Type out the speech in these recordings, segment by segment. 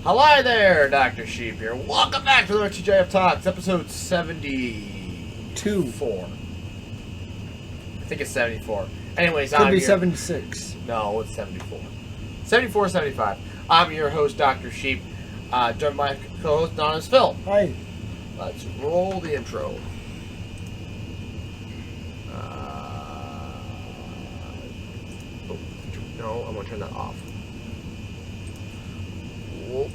Hello there, Dr. Sheep here. Welcome back to the TGIF Talks, episode 72. 4. I think it's 74. Anyways, Could be 76. No, it's 74. 74, 75. I'm your host, Dr. Sheep. Joined my co-host, Don is Phil. Hi. Let's roll the intro. No, I'm going to turn that off. Whoa.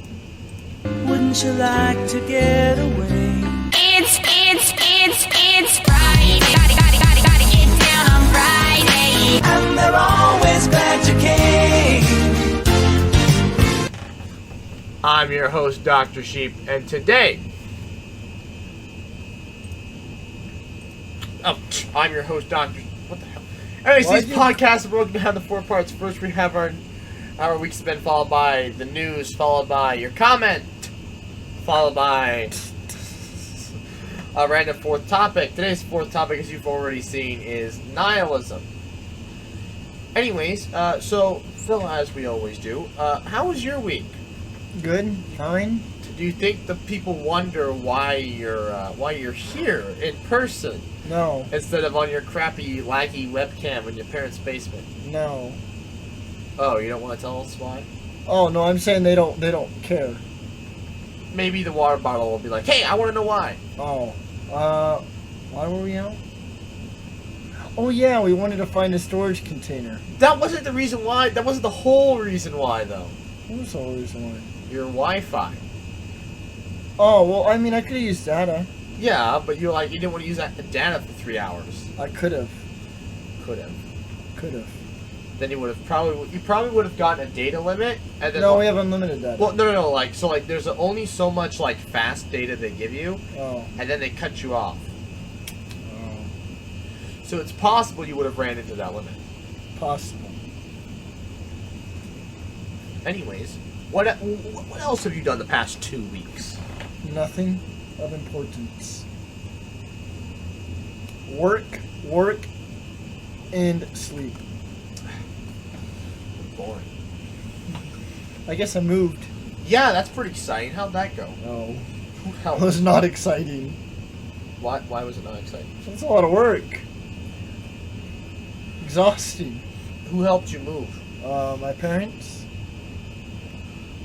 Wouldn't you like to get away? It's Friday. Gotta get down on Friday. And they're always glad you came. I'm your host, Dr. Sheep, and today... I'm your host, Dr. What the hell? Anyways, these podcasts are broken down into 4 parts. First, we have our week's spin, followed by the news, followed by your comment, followed by a random fourth topic. Today's fourth topic, as you've already seen, is nihilism. Anyways, so, Phil, as we always do, how was your week? Good. Fine. Do you think the people wonder why you're here in person? No. Instead of on your crappy, laggy webcam in your parents' basement? No. Oh, you don't want to tell us why? Oh no, I'm saying they don't care. Maybe the water bottle will be like, hey, I want to know why. Oh. Why were we out? Oh yeah, we wanted to find a storage container. That wasn't the reason why. That wasn't the whole reason why, though. What was the whole reason why? Your Wi-Fi. Oh, well, I mean, I could have used data. Yeah, but you didn't want to use that data for 3 hours. I could have. Could have. Then you probably would have gotten a data limit. And then No, we have unlimited data. Well, no. There's only so much fast data they give you, Oh. and then they cut you off. Oh. So it's possible you would have ran into that limit. Possible. Anyways, what else have you done the past 2 weeks? Nothing of importance. Work, and sleep. Boring. I guess I moved. Yeah, that's pretty exciting. How'd that go? No. Who It helped? was not exciting. Why was it not exciting? It's a lot of work. Exhausting. Who helped you move? My parents.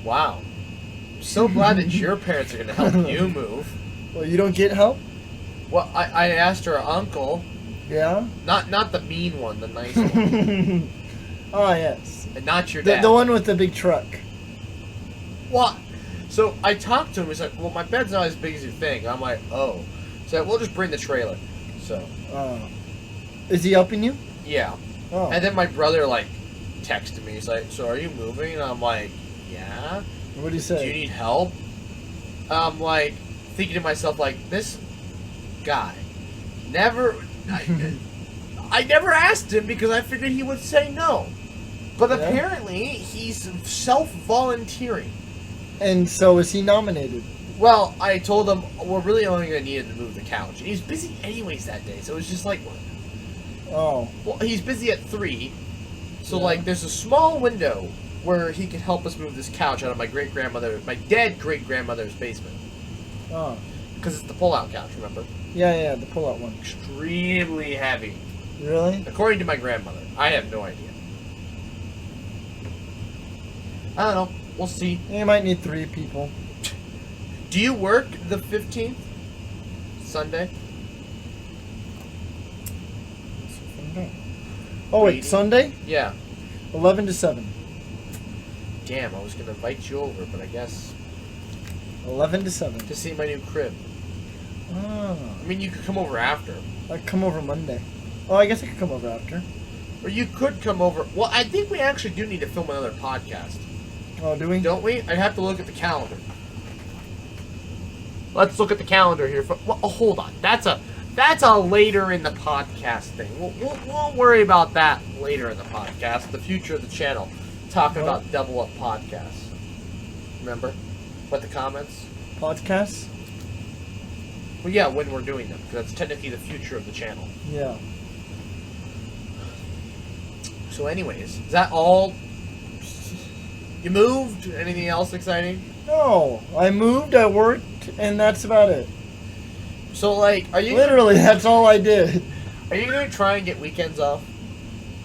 Wow. I'm so glad that your parents are going to help you move. Well, you don't get help? Well, I asked her uncle. Yeah? Not the mean one, the nice one. Oh, yes. And not your dad. The one with the big truck. What? So I talked to him. He's like, well, my bed's not as big as you think. I'm like, oh. So we'll just bring the trailer. So. Is he helping you? Yeah. Oh. And then my brother, texted me. He's like, so are you moving? And I'm like, yeah. What did he say? Do you need help? I'm thinking to myself, this guy never... I never asked him because I figured he would say no. But Yeah. apparently, he's self-volunteering. And so is he nominated? Well, I told him, we're really only going to need him to move the couch. And he's busy anyways that day, so it's just Oh. well, he's busy at 3. So, Yeah. there's a small window where he can help us move this couch out of my dead great-grandmother's basement. Oh. Because it's the pull-out couch, remember? Yeah, the pull-out one. Extremely heavy. Really? According to my grandmother. I have no idea. I don't know. We'll see. You might need 3 people. Do you work the 15th? Sunday? Oh, wait, Waiting. Sunday? Yeah. 11 to 7. Damn, I was going to invite you over, but I guess 11 to 7. to see my new crib. Oh. I mean, you could come over after. I'd come over Monday. Oh, I guess I could come over after. Or you could come over. Well, I think we actually do need to film another podcast. Oh, do we? Don't we? I'd have to look at the calendar. Let's look at the calendar here. Well, hold on. That's a later in the podcast thing. We'll worry about that later in the podcast. The future of the channel. Talking about Double Up podcasts. Remember? What the comments? Podcasts? Well, yeah, when we're doing them. Because that's technically the future of the channel. Yeah. So anyways, is that all You moved? Anything else exciting? No, I moved, I worked, and that's about it. So, like, Literally, that's all I did. Are you gonna try and get weekends off?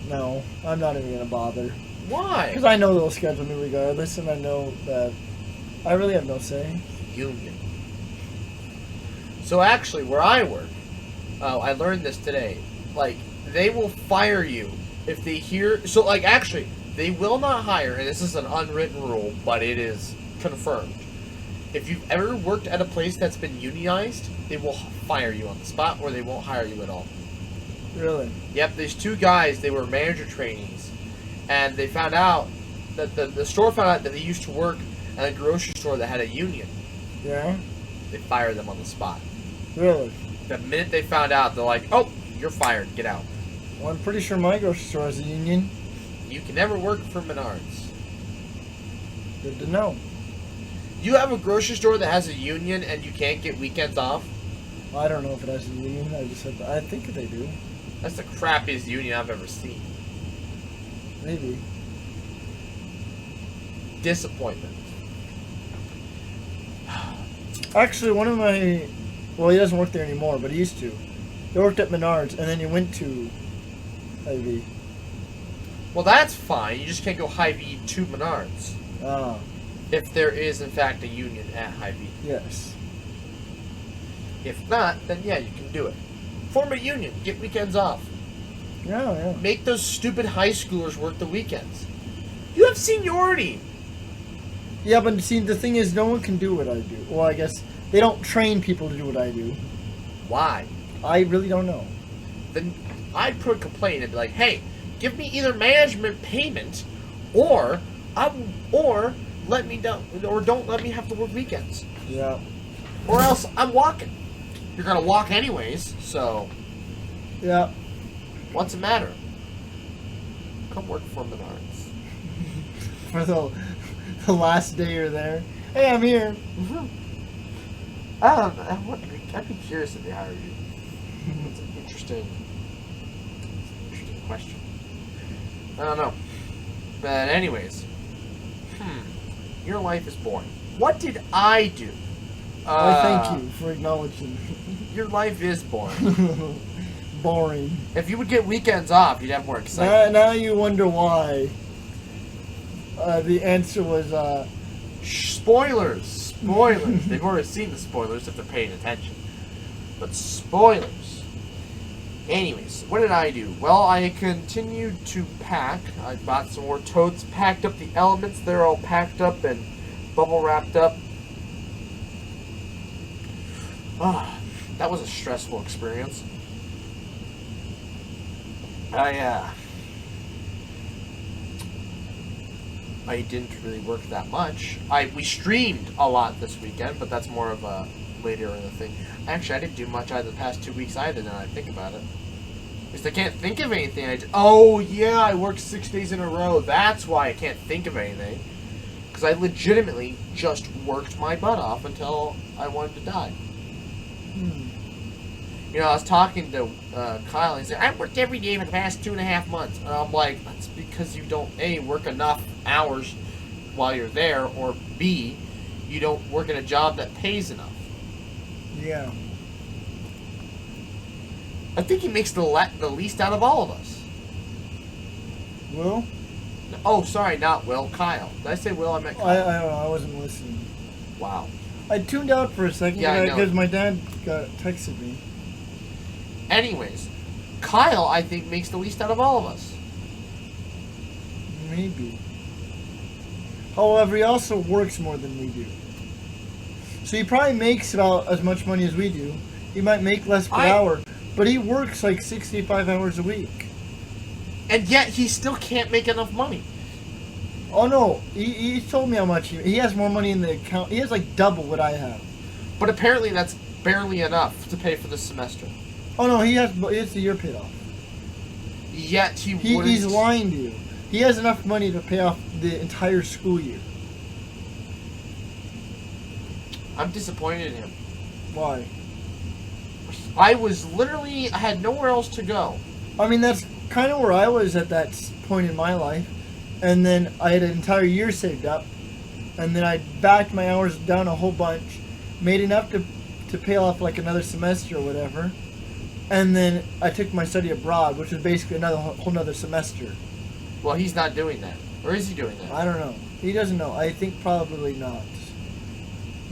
No, I'm not even gonna bother. Why? Because I know they'll schedule me regardless, and I know that I really have no say. Union. So actually, where I work, I learned this today. Like, they will fire you if they hear. So, like, actually, they will not hire, and this is an unwritten rule, but it is confirmed. If you've ever worked at a place that's been unionized, they will fire you on the spot, or they won't hire you at all. Really? Yep, there's two guys, they were manager trainees, and they found out that the store found out that they used to work at a grocery store that had a union. Yeah? They fired them on the spot. Really? The minute they found out, they're like, oh, you're fired, get out. Well, I'm pretty sure my grocery store has a union. You can never work for Menards. Good to know. You have a grocery store that has a union and you can't get weekends off? I don't know if it has a union. I think they do. That's the crappiest union I've ever seen. Maybe. Disappointment. Actually, one of my... Well, he doesn't work there anymore, but he used to. He worked at Menards, and then he went to Hy-Vee. Well, that's fine. You just can't go Hy-Vee to Menards. Ah, If there is, in fact, a union at Hy-Vee. yes. If not, then yeah, you can do it. Form a union. Get weekends off. Yeah, yeah. Make those stupid high schoolers work the weekends. You have seniority. Yeah, but see, the thing is, no one can do what I do. Well, I guess they don't train people to do what I do. Why? I really don't know. Then I'd put a complaint and be like, hey, give me either management payment or let me down, or don't let me have to work weekends. Yeah. Or else I'm walking. You're gonna walk anyways, so Yeah. what's the matter? Come work for Menards. For the last day you're there. Hey, I'm here. I'd be curious if they hire you. It's an interesting question. I don't know. But anyways, your life is boring. What did I do? I thank you for acknowledging. Your life is boring. Boring. If you would get weekends off, you'd have more excitement. Now you wonder why. The answer was, Spoilers! Spoilers! They've already seen the spoilers if they're paying attention. But spoilers. Anyways, what did I do? Well, I continued to pack. I bought some more totes, packed up the elements. They're all packed up and bubble wrapped up. That was a stressful experience. I didn't really work that much. We streamed a lot this weekend, but that's more of a later in the thing. Actually, I didn't do much either the past 2 weeks either, now I think about it. Because I can't think of anything. Oh, yeah, I worked 6 days in a row. That's why I can't think of anything. Because I legitimately just worked my butt off until I wanted to die. You know, I was talking to Kyle, and he said, I worked every day for the past 2.5 months. And I'm like, that's because you don't, A, work enough hours while you're there, or B, you don't work at a job that pays enough. yeah. I think he makes the least out of all of us. Will? Oh, sorry, not Will, Kyle. Did I say Will? I meant Kyle. I wasn't listening. Wow. I tuned out for a second because my dad texted me. Anyways, Kyle, I think, makes the least out of all of us. Maybe. However, he also works more than we do. So he probably makes about as much money as we do. He might make less per hour, but he works like 65 hours a week. And yet he still can't make enough money. Oh no, he told me how much he has more money in the account. He has like double what I have. But apparently that's barely enough to pay for this semester. Oh no, he has the year paid off. Yet he's He's lying to you. He has enough money to pay off the entire school year. I'm disappointed in him. Why? I had nowhere else to go. I mean, that's kind of where I was at that point in my life. and then I had an entire year saved up, and then I backed my hours down a whole bunch, made enough to pay off like another semester or whatever, and then I took my study abroad, which was basically another whole nother semester. Well, he's not doing that. Or is he doing that? I don't know. He doesn't know. I think probably not.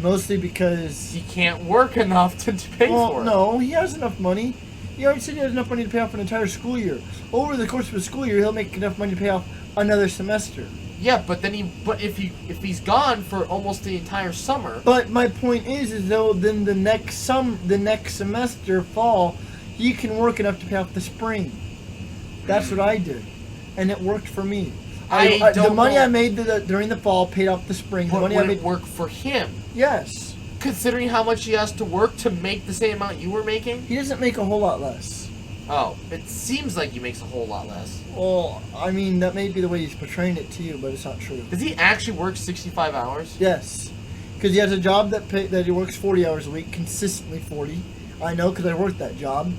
Mostly because... He can't work enough to pay for it. No, he has enough money. He already said he has enough money to pay off an entire school year. Over the course of a school year, he'll make enough money to pay off another semester. Yeah, but then if he's gone for almost the entire summer. But my point is though, then the next semester, fall, he can work enough to pay off the spring. That's what I did, and it worked for me. The money I made during the fall paid off the spring. But the money would I made it work for him? Yes. Considering how much he has to work to make the same amount you were making? He doesn't make a whole lot less. Oh, it seems like he makes a whole lot less. Well, I mean, that may be the way he's portraying it to you, but it's not true. Does he actually work 65 hours? Yes. Because he has a job that he works 40 hours a week, consistently 40. I know because I worked that job.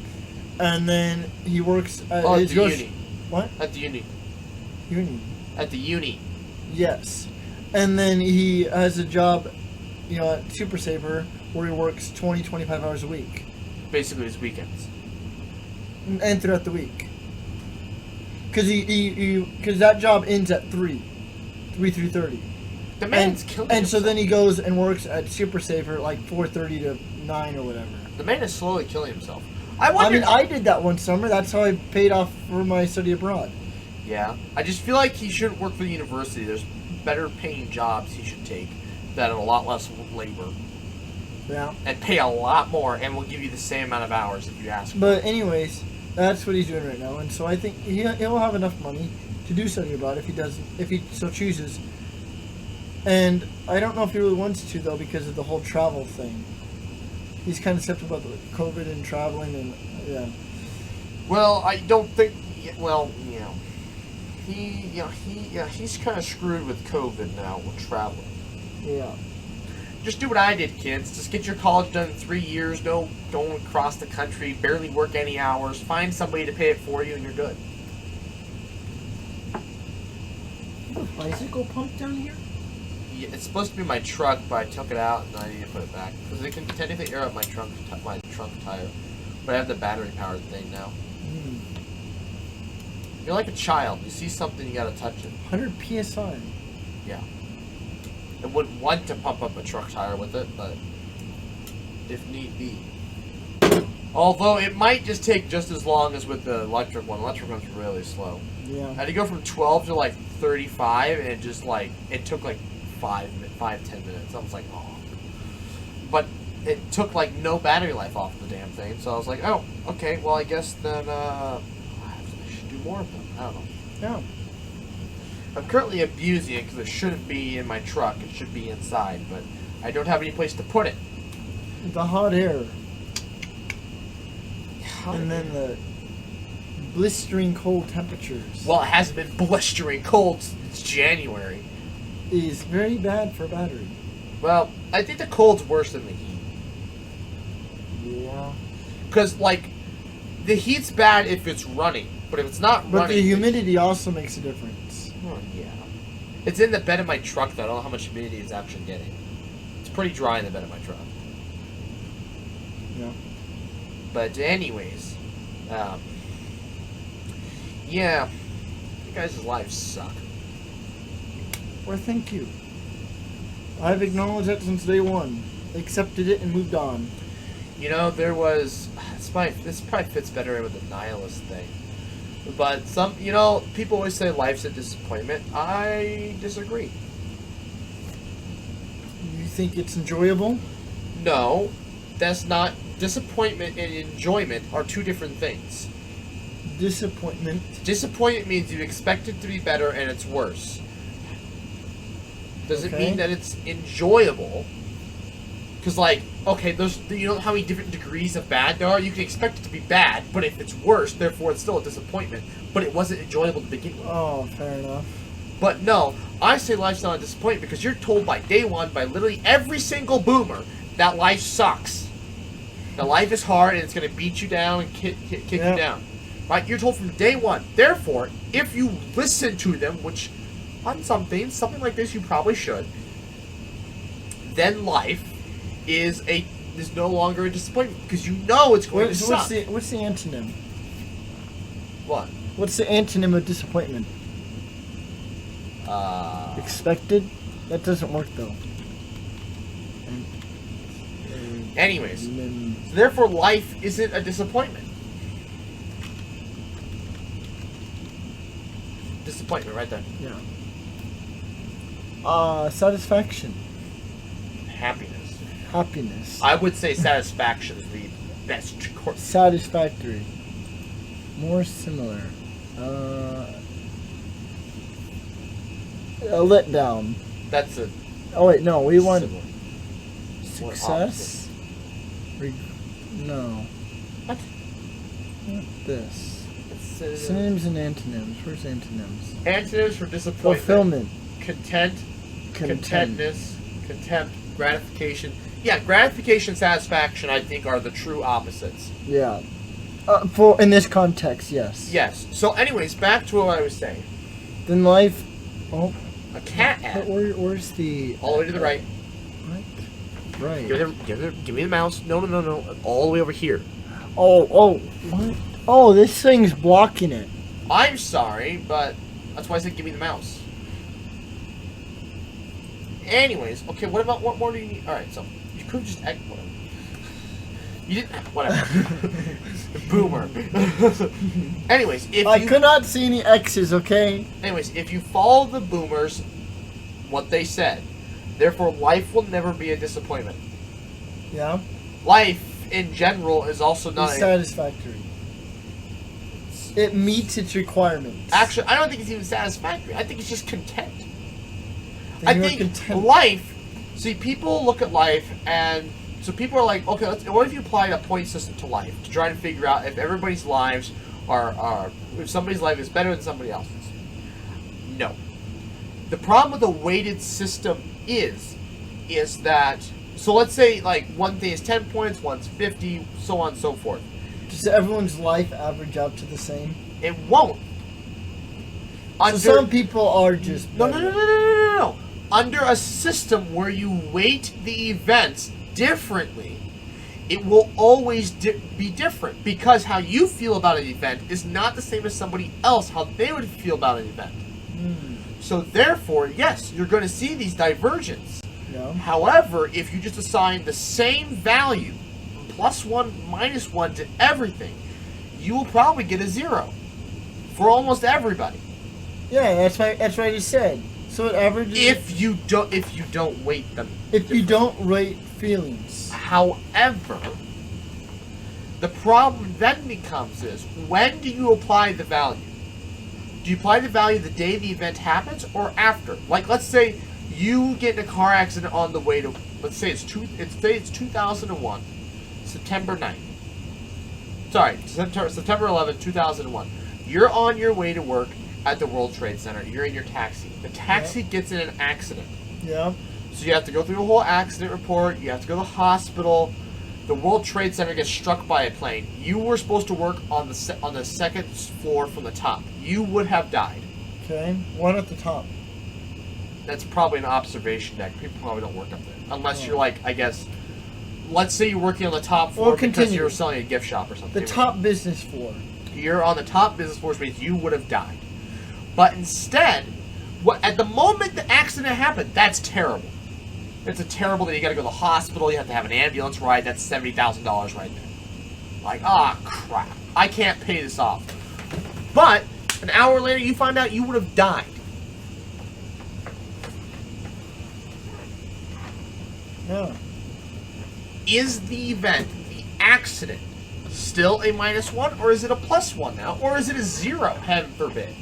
And then he works at at the uni. What? At the uni. Uni. At the uni. Yes. And then he has a job, at Super Saver where he works 20, 25 hours a week. Basically his weekends. And throughout the week. Because that job ends at 3 through 30. The man's killing And so himself. then he goes and works at Super Saver like 4:30 to 9 or whatever. The man is slowly killing himself. I did that one summer. That's how I paid off for my study abroad. Yeah. I just feel like he shouldn't work for the university. There's better paying jobs he should take that are a lot less labor. Yeah. And pay a lot more and will give you the same amount of hours if you ask for. But anyways, that's what he's doing right now. And so I think he'll have enough money to do study abroad if he so chooses. And I don't know if he really wants to, though, because of the whole travel thing. He's kind of skeptical about the COVID and traveling, and yeah. Well, I don't think. Well, he's kind of screwed with COVID now with traveling. Yeah. Just do what I did, kids. Just get your college done in 3 years. Don't go across the country. Barely work any hours. Find somebody to pay it for you, and you're good. A bicycle pump down here? Yeah, it's supposed to be my truck, but I took it out and I need to put it back because it can technically air up my trunk tire. But I have the battery-powered thing now. You're like a child. You see something, you gotta touch it. 100 psi. Yeah. I wouldn't want to pump up a truck tire with it, but if need be. Although it might just take just as long as with the electric one. Electric one's really slow. Yeah. I had to go from 12 to like 35, and it took like 5-10 minutes. I was like, oh. But it took like no battery life off the damn thing, so I was like, oh, okay, well I guess then I should do more of them. I don't know. Yeah. I'm currently abusing it because it shouldn't be in my truck. It should be inside, but I don't have any place to put it. The hot air. And then the blistering cold temperatures. Well, it hasn't been blistering cold since January. Is very bad for a battery. Well, I think the cold's worse than the heat. Yeah. Because, like, the heat's bad if it's running, but if it's not running... But the humidity also makes a difference. Oh, yeah. It's in the bed of my truck, though. I don't know how much humidity it's actually getting. It's pretty dry in the bed of my truck. Yeah. But anyways, yeah, you guys' lives suck. Well, thank you. I've acknowledged that since day one, accepted it, and moved on. You know, this probably fits better in with the nihilist thing. But people always say life's a disappointment. I disagree. You think it's enjoyable? No, that's not. Disappointment and enjoyment are two different things. Disappointment. Disappointment means you expect it to be better and it's worse. Does it mean that it's enjoyable? Because, you know how many different degrees of bad there are? You can expect it to be bad, but if it's worse, therefore it's still a disappointment. But it wasn't enjoyable to begin with. Oh, fair enough. But no, I say life's not a disappointment because you're told by day one, by literally every single boomer, that life sucks. That life is hard and it's going to beat you down and kick you down. Right? You're told from day one. Therefore, if you listen to them, which on something like this, you probably should. Then life is no longer a disappointment because you know it's going to suck. What's the antonym? What? What's the antonym of disappointment? Expected? That doesn't work though. Anyways, so therefore life isn't a disappointment. Disappointment right there. Yeah. Satisfaction. Happiness. I would say satisfaction is the best course. Satisfactory. More similar. A letdown. That's a. Oh wait, no. We want similar. success. No. What? What this? It's, Synonyms and antonyms. Where's antonyms? Antonyms for disappointment. Fulfillment. Content. Contentness. Contempt. Gratification. Yeah, gratification, satisfaction, I think, are the true opposites. Yeah. In this context, yes. Yes. So, anyways, back to what I was saying. Then life. Oh. A cat ad. Where's the? All the way to the right. What? Right. Give me the mouse. No. All the way over here. Oh. What? Oh, this thing's blocking it. I'm sorry, but that's why I said give me the mouse. Anyways, okay, what more do you need? Alright, so you could just whatever. You didn't whatever. Boomer. Anyways, I could not see any X's, okay? Anyways, if you follow the boomers, what they said, therefore life will never be a disappointment. Yeah. Life in general is also not satisfactory. It meets its requirements. Actually, I don't think it's even satisfactory. I think it's just content. I think life. See, people look at life, and so people are like, okay, what if you applied a point system to life to try to figure out if everybody's lives if somebody's life is better than somebody else's? No. The problem with a weighted system is that, so let's say like one thing is 10 points, one's 50, so on and so forth. Does everyone's life average out to the same? It won't. So some people are just No. Under a system where you weight the events differently, it will always be different because how you feel about an event is not the same as somebody else how they would feel about an event. So therefore, yes, you're going to see these divergences. Yeah. However, if you just assign the same value, +1, -1 to everything, you will probably get a 0 for almost everybody. Yeah, that's what I just said. So it averages if you don't weight them. If you don't rate feelings. However, the problem then becomes is when do you apply the value? Do you apply the value the day the event happens or after? Like, let's say you get in a car accident on the way to, let's say it's 2001, September 9th. Sorry, September 11th, 2001. You're on your way to work at the World Trade Center. You're in your taxi. The taxi gets in an accident. Yeah. So you have to go through a whole accident report. You have to go to the hospital. The World Trade Center gets struck by a plane. You were supposed to work on the second floor from the top. You would have died. Okay. One at the top. That's probably an observation deck. People probably don't work up there. Unless you're like, I guess, let's say you're working on the top floor because you're selling a gift shop or something. The top business floor. You're on the top business floor, which means you would have died. But instead, at the moment the accident happened, that's terrible. It's terrible that you got to go to the hospital. You have to have an ambulance ride. That's $70,000 right there. Like, crap. I can't pay this off. But an hour later, you find out you would have died. Yeah. Is the event, the accident, still a -1, or is it a +1 now, or is it a 0? Heaven forbid.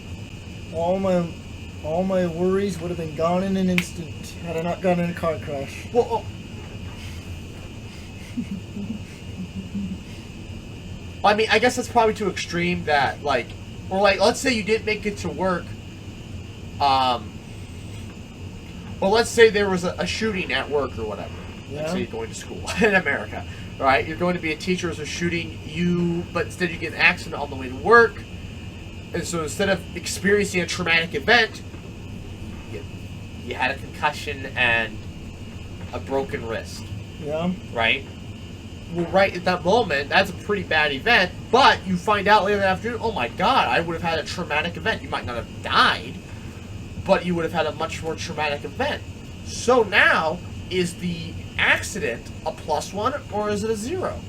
All my worries would have been gone in an instant had I not gotten in a car crash. Well, I mean, I guess that's probably too extreme. That let's say you didn't make it to work. Well, let's say there was a shooting at work or whatever. Yeah. Let's say you're going to school in America, right? You're going to be a teacher. There's a shooting, but instead you get an accident on the way to work. And so instead of experiencing a traumatic event, you had a concussion and a broken wrist, Yeah. right? Well, right at that moment, that's a pretty bad event, but you find out later that afternoon, oh my god, I would have had a traumatic event. You might not have died, but you would have had a much more traumatic event. So now, is the accident a +1 or is it a 0?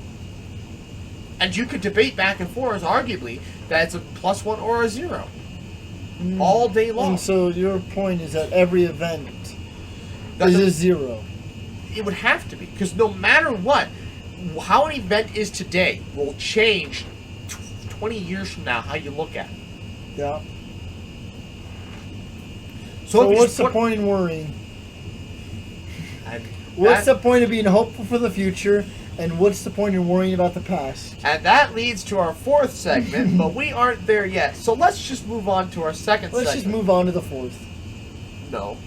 And you could debate back and forth, arguably, that it's a +1 or a 0. All day long. And so your point is that every event That's is a 0. It would have to be, because no matter what, how an event is today will change 20 years from now how you look at it. Yeah. So So if you what's the put- point in worrying? And What's that- the point of being hopeful for the future? And what's the point in worrying about the past? And that leads to our 4th segment, but we aren't there yet. So let's just move on to our 2nd segment. Let's just move on to the 4th. No.